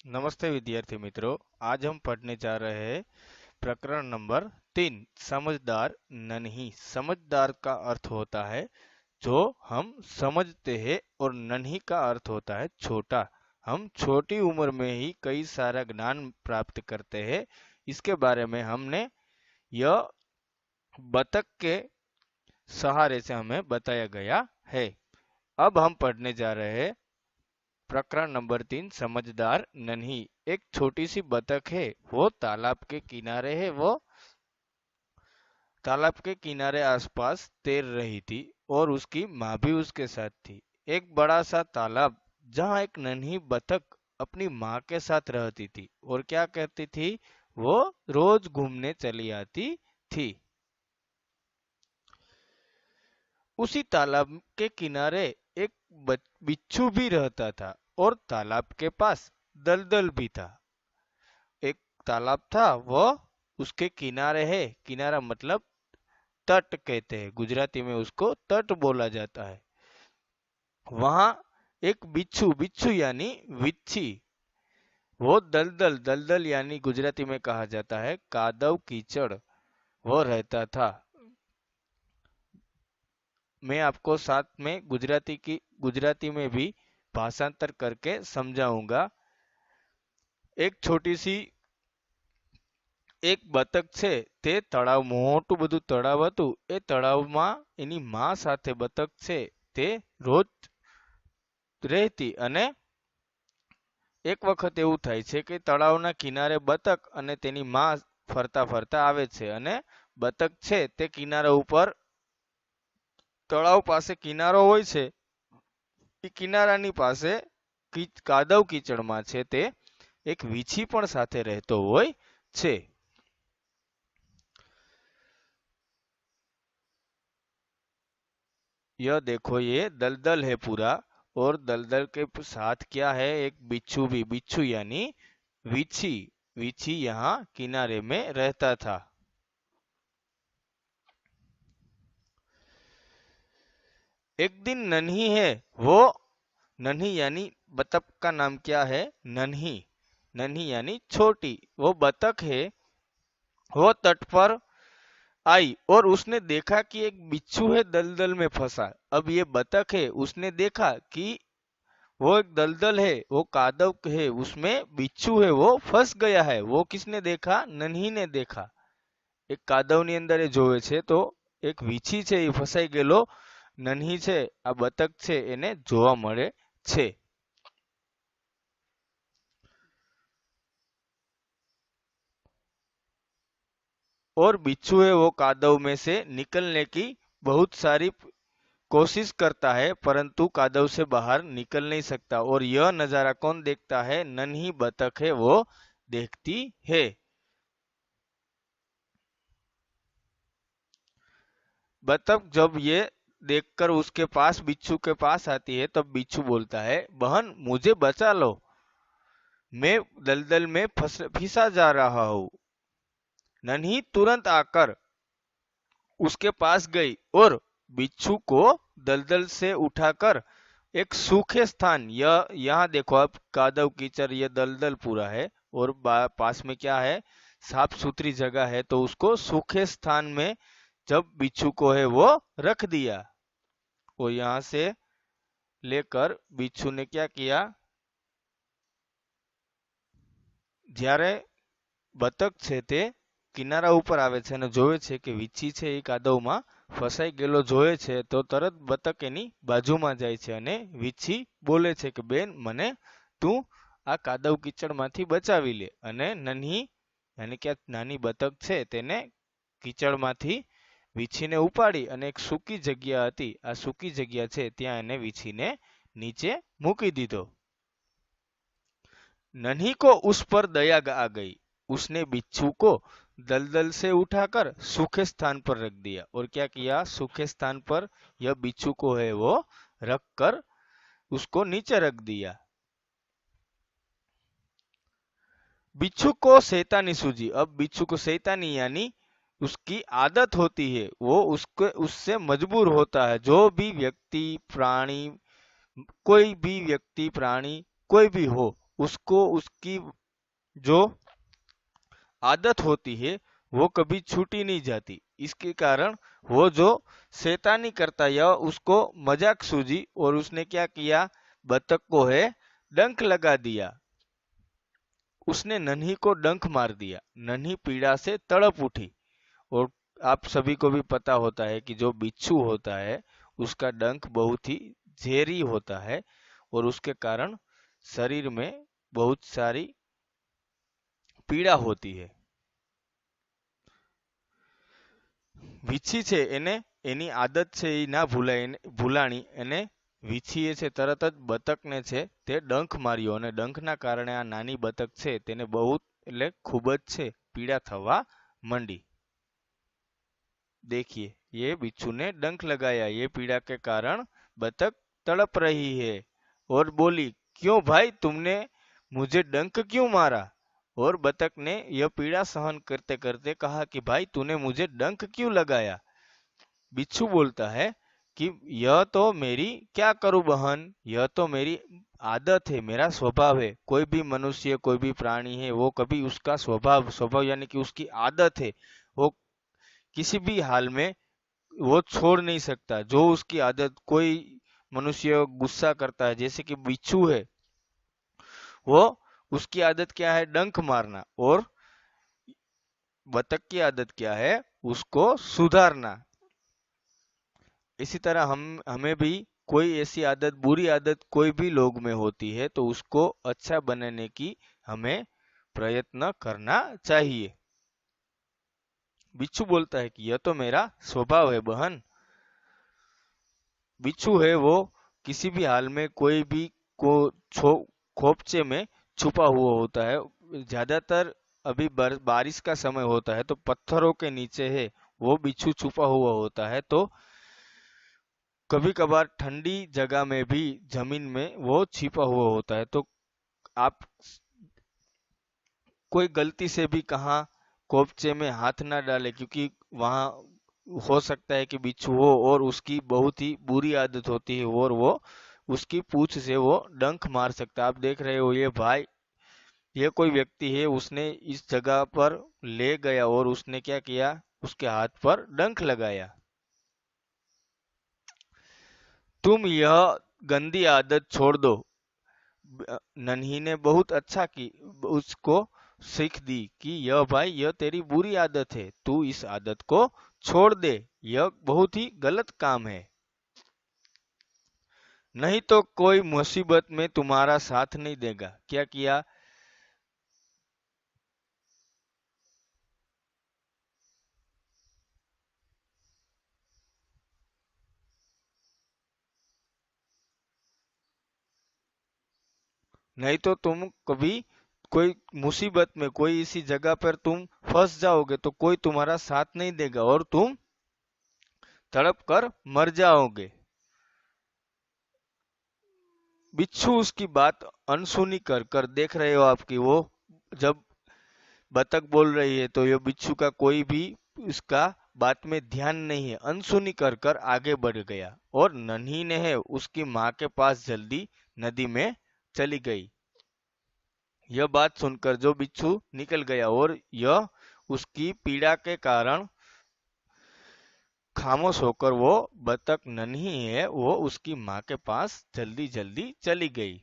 नमस्ते विद्यार्थी मित्रों। आज हम पढ़ने जा रहे हैं प्रकरण नंबर 3, समझदार नन्ही। समझदार का अर्थ होता है जो हम समझते हैं और नन्ही का अर्थ होता है छोटा। हम छोटी उम्र में ही कई सारा ज्ञान प्राप्त करते हैं। इसके बारे में हमने यह बतख के सहारे से हमें बताया गया है। अब हम पढ़ने जा रहे हैं प्रकरण नंबर 3, समझदार नन्ही। एक छोटी सी बतख है, वो तालाब के किनारे है। वो तालाब के किनारे आसपास तैर रही थी और उसकी माँ भी उसके साथ थी। एक बड़ा सा तालाब जहाँ एक नन्ही बतख अपनी माँ के साथ रहती थी और क्या करती थी, वो रोज घूमने चली आती थी। उसी तालाब के किनारे एक बिच्छू भी रहता था और तालाब के पास दलदल भी था। एक तालाब था, वह उसके किनारे है। किनारा मतलब तट कहते हैं, गुजराती में उसको तट बोला जाता है। वहां एक बिच्छू, बिच्छू यानी विच्छी, वो दलदल, दलदल यानी गुजराती में कहा जाता है कादव कीचड़, वो रहता था। मैं आपको साथ में गुजराती में भी भाषांतर करके समझाऊंगा। एक छोटी सी એક બતક છે તે તળાવ, મોટું બધું તળાવ હતું, એ તળાવમાં એની માં સાથે બતક છે તે રોજ રહેતી અને એક વખત એવું થાય છે કે તળાવના કિનારે બતક અને તેની માં ફરતા ફરતા આવે છે અને બતક છે તે કિનારા ઉપર, તળાવ પાસે કિનારો હોય છે, એ કિનારાની પાસે કાદવ કીચડમાં છે તે એક વીછી પણ સાથે રહેતો હોય છે। यह देखो, ये दलदल है पूरा, और दलदल के साथ क्या है, एक बिच्छू भी, बिच्छू यानी वीछी, वीछी यहाँ किनारे में रहता था। एक दिन नन्ही है, वो नन्ही यानी बतख का नाम क्या है, नन्ही, नन्ही यानी छोटी, वो बतख है, वो तट पर आई और उसने देखा कि एक बिच्छू है दलदल में फंसा। अब ये बतख है, उसने देखा कि वो एक दलदल है, वो कादव है, उसमें बिच्छू है, वो फंस गया है। वो किसने देखा, नन्ही ने देखा। एक કાદવની અંદર એ જોવે છે તો એક વીછી છે એ ફસાઈ ગયેલો નન્હી છે, આ બતક છે એને જોવા મળે છે। और बिच्छू है वो कादव में से निकलने की बहुत सारी कोशिश करता है, परंतु कादव से बाहर निकल नहीं सकता। और यह नजारा कौन देखता है, नन्ही बतख है वो देखती है। बतख जब ये देखकर उसके पास, बिच्छू के पास आती है, तब बिच्छू बोलता है, बहन मुझे बचा लो, मैं दलदल में फिसा जा रहा हूँ। नन्ही तुरंत आकर उसके पास गई और बिच्छू को दलदल से उठाकर एक सूखे स्थान, यह यहाँ देखो अब कादव कीचड़, ये दलदल पूरा है और पास में क्या है, साफ सुथरी जगह है, तो उसको सूखे स्थान में जब बिच्छू को है वो रख दिया। और यहाँ से लेकर बिच्छू ने क्या किया, જ્યારે બતક છે તે કિનારા ઉપર આવે છે અને જોવે છે કે વીછી છે એ કાદવમાં ફસાઈ ગયેલો જોવે છે, તો તરત બતક એની બાજુમાં જાય છે અને વીછી બોલે છે કે બેન મને તું આ કાદવ કીચડમાંથી બચાવી લે। અને નન્હી यानी કે નાની બતક છે તેને કીચડમાંથી વીછીને ઉપાડી અને એક સૂકી જગ્યા હતી, આ સૂકી જગ્યા છે ત્યાં એને વીછીને નીચે મૂકી દીધો। नन्ही को उस पर दया आ गई, उसने बिच्छू को दलदल से उठाकर सूखे स्थान पर रख दिया। और क्या किया, सूखे स्थान पर यह बिच्छू को है वो रख कर उसको नीचे रख दिया। बिच्छू को शैतानी सूझी, अब बिच्छू को शैतानी यानी उसकी आदत होती है, वो उसके उससे मजबूर होता है। जो भी व्यक्ति प्राणी, कोई भी व्यक्ति प्राणी कोई भी हो, उसको उसकी जो आदत होती है वो कभी छूटी नहीं जाती। इसके कारण वो जो शैतानी करता या उसको मजाक सूझी और उसने क्या किया, बतख को है डंक लगा दिया। उसने नन्ही को डंक मार दिया। नन्ही पीड़ा से तड़प उठी। और आप सभी को भी पता होता है कि जो बिच्छू होता है उसका डंक बहुत ही झेरी होता है और उसके कारण शरीर में बहुत सारी पीड़ा होती है। વીછી છે એને એની આદત છે એ ના ભૂલાય ભૂલાણી એને વીછીએ છે તરત જ બતકને છે તે ડંખ માર્યો અને ડંખના કારણે આ નાની બતક છે તેને બહુ એટલે ખૂબ જ છે પીડા થવા માંડી। देखिए ये बिच्छू ने डंक लगाया, ये पीड़ा के कारण बतख तड़प रही है और बोली, क्यों भाई तुमने मुझे डंक क्यों मारा। और बतख ने यह पीड़ा सहन करते करते कहा कि भाई तूने मुझे डंक क्यों लगाया। बिच्छू बोलता है कि यह तो मेरी क्या करूं बहन, यह तो मेरी आदत है, मेरा स्वभाव है। कोई भी मनुष्य कोई भी प्राणी है वो कभी उसका स्वभाव स्वभाव यानी कि उसकी आदत है, वो किसी भी हाल में वो छोड़ नहीं सकता जो उसकी आदत। कोई मनुष्य गुस्सा करता है जैसे कि बिच्छू है, वो उसकी आदत क्या है, डंक मारना। और बतख की आदत क्या है, उसको सुधारना। इसी तरह हमें भी कोई ऐसी आदत बुरी आदत कोई भी लोग में होती है तो उसको अच्छा बनाने की हमें प्रयत्न करना चाहिए। बिच्छू बोलता है कि यह तो मेरा स्वभाव है बहन। बिच्छू है वो किसी भी हाल में कोई भी को खोपचे में छुपा हुआ होता है। ज्यादातर अभी बारिश का समय होता है तो पत्थरों के नीचे है वो बिच्छू छुपा हुआ होता है। तो कभी कभार ठंडी जगह में भी जमीन में वो छिपा हुआ होता है। तो आप कोई गलती से भी कहाँ कोपचे में हाथ ना डाले क्योंकि वहां हो सकता है कि बिच्छू हो और उसकी बहुत ही बुरी आदत होती है और वो उसकी पूंछ से वो डंक मार सकता है। आप देख रहे हो ये भाई, ये कोई व्यक्ति है उसने इस जगह पर ले गया और उसने क्या किया, उसके हाथ पर डंक लगाया। तुम यह गंदी आदत छोड़ दो। नन्ही ने बहुत अच्छा की, उसको सीख दी कि यह भाई यह तेरी बुरी आदत है, तू इस आदत को छोड़ दे, यह बहुत ही गलत काम है। नहीं तो कोई मुसीबत में तुम्हारा साथ नहीं देगा। क्या किया, नहीं तो तुम कभी कोई मुसीबत में कोई इसी जगह पर तुम फंस जाओगे तो कोई तुम्हारा साथ नहीं देगा और तुम तड़प कर मर जाओगे। बिच्छू उसकी बात अनसुनी कर कर देख रहे हो आपकी वो जब बतख बोल रही है तो ये बिच्छू का कोई भी उसका बात में ध्यान नहीं है, अनसुनी कर कर आगे बढ़ गया और नन्ही ने है उसकी माँ के पास जल्दी नदी में चली गई। यह बात सुनकर जो बिच्छू निकल गया और यह उसकी पीड़ा के कारण खामोश होकर वो बतख नन्ही है वो उसकी माँ के पास जल्दी जल्दी चली गई।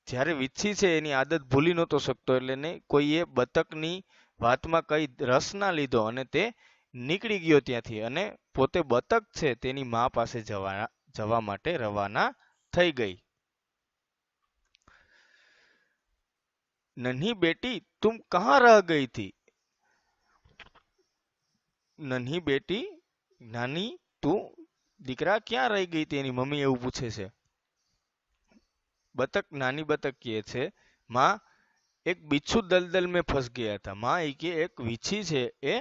જ્યારે વીછી છે એની આદત ભૂલી નહોતો શકતો એટલે ને કોઈએ બતકની વાતમાં કઈ રસ ના લીધો અને તે નીકળી ગયો ત્યાંથી અને પોતે બતક છે તેની મા પાસે જવા માટે રવાના થઈ ગઈ। नन्ही बेटी तुम कहाँ रह गई थी। नन्ही बेटी नानी तू દીકરા ક્યાં રહી ગઈ હતી, એની મમ્મી એવું પૂછે છે। बतख नानी बतख કહે છે, माँ एक बिच्छू दलदल में फंस गया था। माँ એ કે એક વીછી છે એ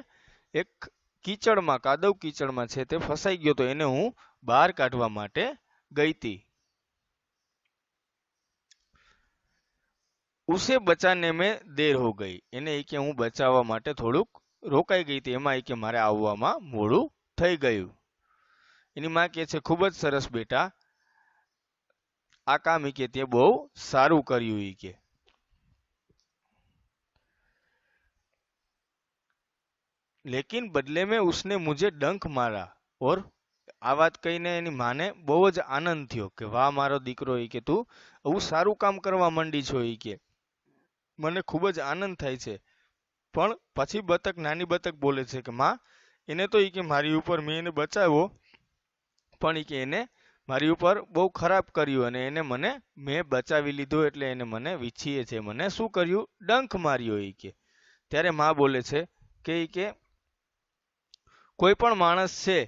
એક કીચડમાં કાદવ કીચડમાં છે તે ફસાઈ ગયો તો એને હું બહાર કાઢવા માટે ગઈ હતી। उसे बचाने में देर हो गई, એને એ કે હું બચાવવા માટે થોડુંક રોકાઈ ગઈ હતી એમાં એ કે મારે આવવામાં મોડું થઈ ગયું। એની માં કહે છે ખૂબ જ સરસ બેટા, આ કામ ઈ કે તે બહુ સારું કર્યું ઈ કે। लेकिन बदले में उसने मुझे डंक मारा और આ વાત કહીને એની માને બહુ જ આનંદ થયો કે વાહ મારો દીકરો ઈ કે તું આવું સારું કામ કરવા માંડી છો ઈ કે મને ખૂબ જ આનંદ થાય છે। પણ પછી બતક નાની બતક બોલે છે કે માં એને તો ઈ કે મારી ઉપર મેં એને બચાવ્યો પણ ઈ કે એને મારી ઉપર બહુ ખરાબ કર્યું અને એને મને મેં બચાવી લીધો એટલે એને મને વીછીએ છે મને શું કર્યું ડંખ માર્યો ઈ કે। ત્યારે માં બોલે છે કે ઈ કે કોઈ પણ માણસ છે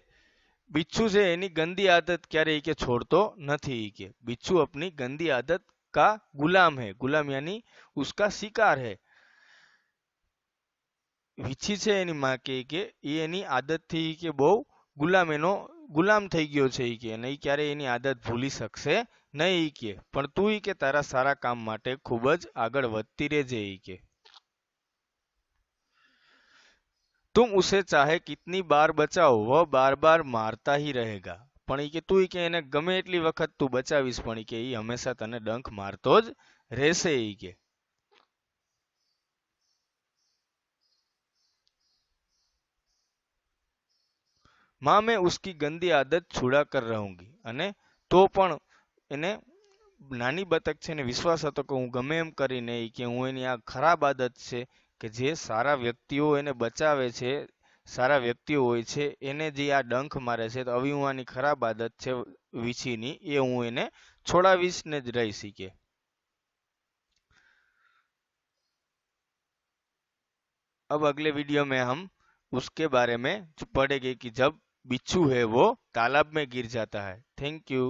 बिच्छू से एनी गंदी आदत क्यारे के छोड़तो नहीं के बिच्छू अपनी गंदी आदत का गुलाम है गुलाम यानी उसका शिकार है। વીછી છે એની માં કે એ એની આદત થી કે બહુ ગુલામ એનો ગુલામ થઈ ગયો છે ઈ કે અને ઈ ક્યારે એની આદત ભૂલી શકશે નહીં ઈ કે પણ તું ઈ કે તારા સારા કામ માટે ખૂબ જ આગળ વધતી રહેજે ઈ કે। तुम उसे चाहे कितनी बार बचाओ वह बार बार मारता ही रहेगा પણ ઈ કે તું ઈ કે એને ગમે એટલી વખત તું બચાવીશ પણ ઈ કે ઈ હંમેશા તને ડંખ મારતો જ રહેશે ઈ કે। माँ मैं उसकी गंदी आदत छुड़ा कर रहूंगी અને તો પણ એને નાની બતક છે ને વિશ્વાસ હતો કે હું ગમે એમ કરીને ઈ કે હું એની આ ખરાબ આદત છે કે જે સારા વ્યક્તિઓ એને બચાવે છે સારા વ્યક્તિઓ હોય છે એને જે આ ડંખ મારે છે તો આવી હું આની ખરાબ આદત છે વીછીની એ હું એને છોડાવીશ ને જ રહીશ ઈ કે। अब अगले वीडियो में हम उसके बारे में पढ़ेंगे कि जब बिच्छू है वो तालाब में गिर जाता है। Thank you.